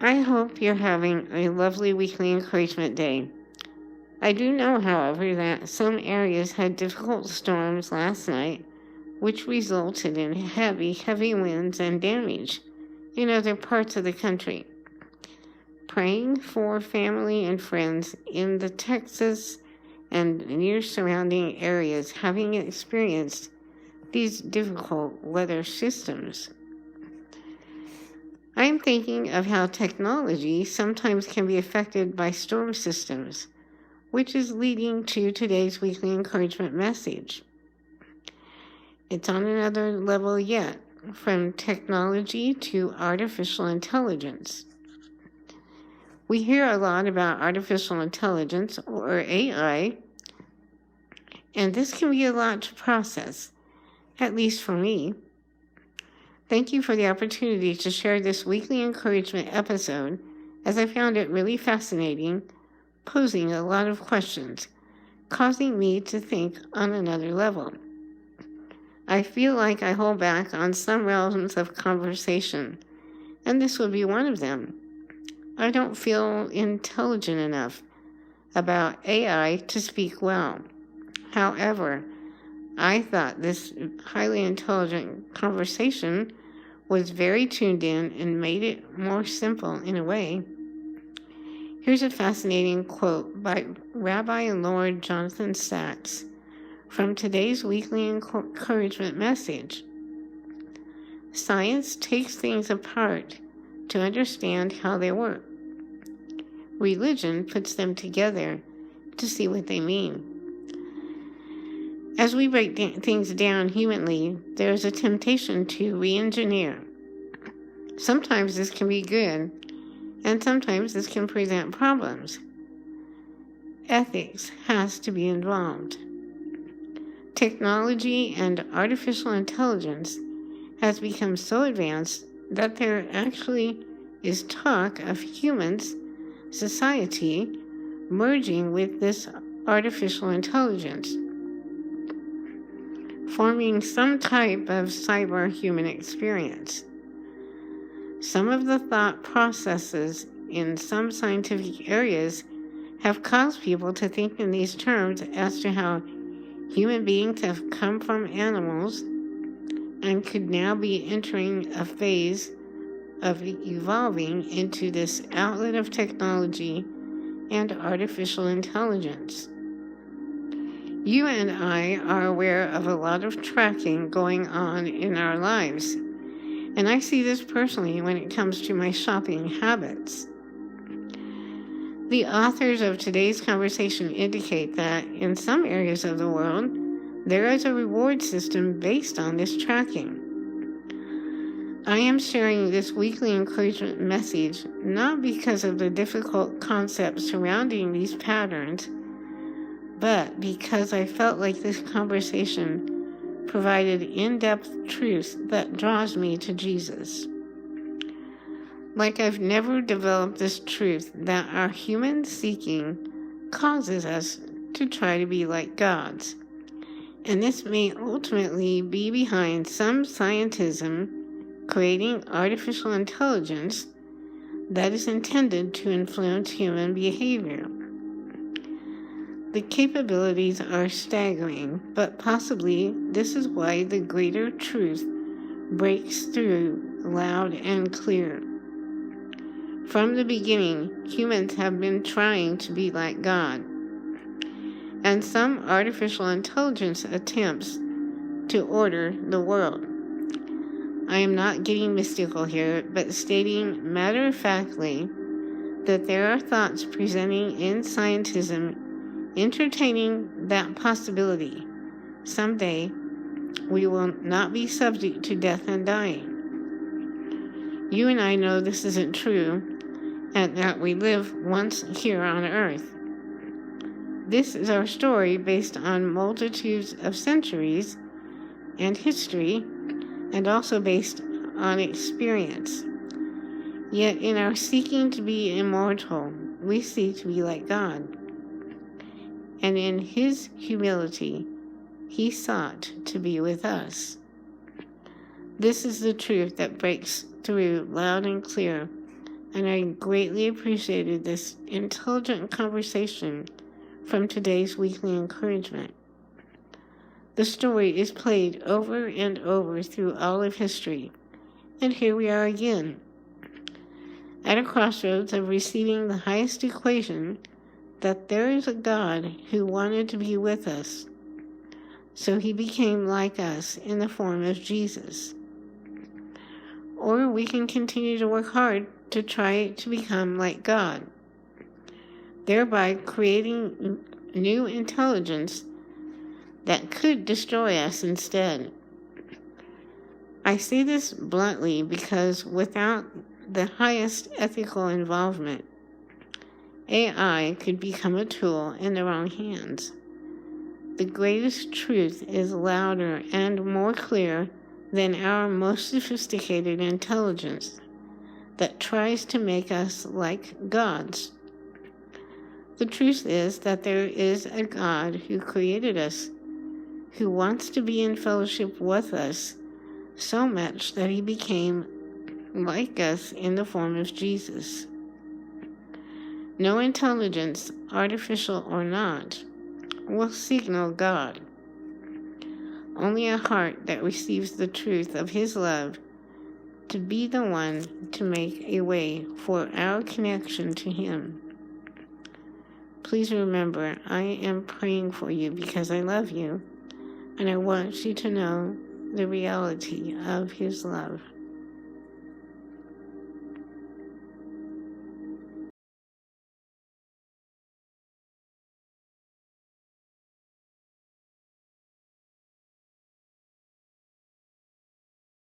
I hope you're having a lovely weekly encouragement day. I do know, however, that some areas had difficult storms last night, which resulted in heavy winds and damage in other parts of the country. Praying for family and friends in the Texas and near surrounding areas having experienced these difficult weather systems. I'm thinking of how technology sometimes can be affected by storm systems, which is leading to today's weekly encouragement message. It's on another level yet, from technology to artificial intelligence. We hear a lot about artificial intelligence, or AI, and this can be a lot to process, at least for me. Thank you for the opportunity to share this weekly encouragement episode, as I found it really fascinating, posing a lot of questions, causing me to think on another level. I feel like I hold back on some realms of conversation, and this would be one of them. I don't feel intelligent enough about AI to speak well. However, I thought this highly intelligent conversation was very tuned in and made it more simple in a way. Here's a fascinating quote by Rabbi and Lord Jonathan Sacks from today's weekly encouragement message. Science takes things apart to understand how they work. Religion puts them together to see what they mean. As we break things down humanly, there is a temptation to re-engineer. Sometimes this can be good, and sometimes this can present problems. Ethics has to be involved. Technology and artificial intelligence has become so advanced that there actually is talk of humans, society, merging with this artificial intelligence, forming some type of cyber-human experience. Some of the thought processes in some scientific areas have caused people to think in these terms as to how human beings have come from animals and could now be entering a phase of evolving into this outlet of technology and artificial intelligence. You and I are aware of a lot of tracking going on in our lives, and I see this personally when it comes to my shopping habits. The authors of today's conversation indicate that in some areas of the world, there is a reward system based on this tracking. I am sharing this weekly encouragement message not because of the difficult concepts surrounding these patterns, but because I felt like this conversation provided in-depth truth that draws me to Jesus. Like I've never developed this truth that our human seeking causes us to try to be like gods. And this may ultimately be behind some scientism creating artificial intelligence that is intended to influence human behavior. The capabilities are staggering, but possibly this is why the greater truth breaks through loud and clear. From the beginning, humans have been trying to be like God, and some artificial intelligence attempts to order the world. I am not getting mystical here, but stating matter-of-factly that there are thoughts presenting in scientism entertaining that possibility. Someday, we will not be subject to death and dying. You and I know this isn't true, and that we live once here on earth. This is our story based on multitudes of centuries and history, and also based on experience. Yet in our seeking to be immortal, we seek to be like God. And in his humility, he sought to be with us. This is the truth that breaks through loud and clear and I greatly appreciated this intelligent conversation from today's weekly encouragement. The story is played over and over through all of history, and here we are again, at a crossroads of receiving the highest equation that there is a God who wanted to be with us, so he became like us in the form of Jesus. Or we can continue to work hard to try to become like God, thereby creating new intelligence that could destroy us instead. I say this bluntly because without the highest ethical involvement, AI could become a tool in the wrong hands. The greatest truth is louder and more clear than our most sophisticated intelligence that tries to make us like gods. The truth is that there is a God who created us, who wants to be in fellowship with us so much that he became like us in the form of Jesus. No intelligence, artificial or not, will signal God. Only a heart that receives the truth of his love to be the one to make a way for our connection to him. Please remember, I am praying for you because I love you, and I want you to know the reality of his love.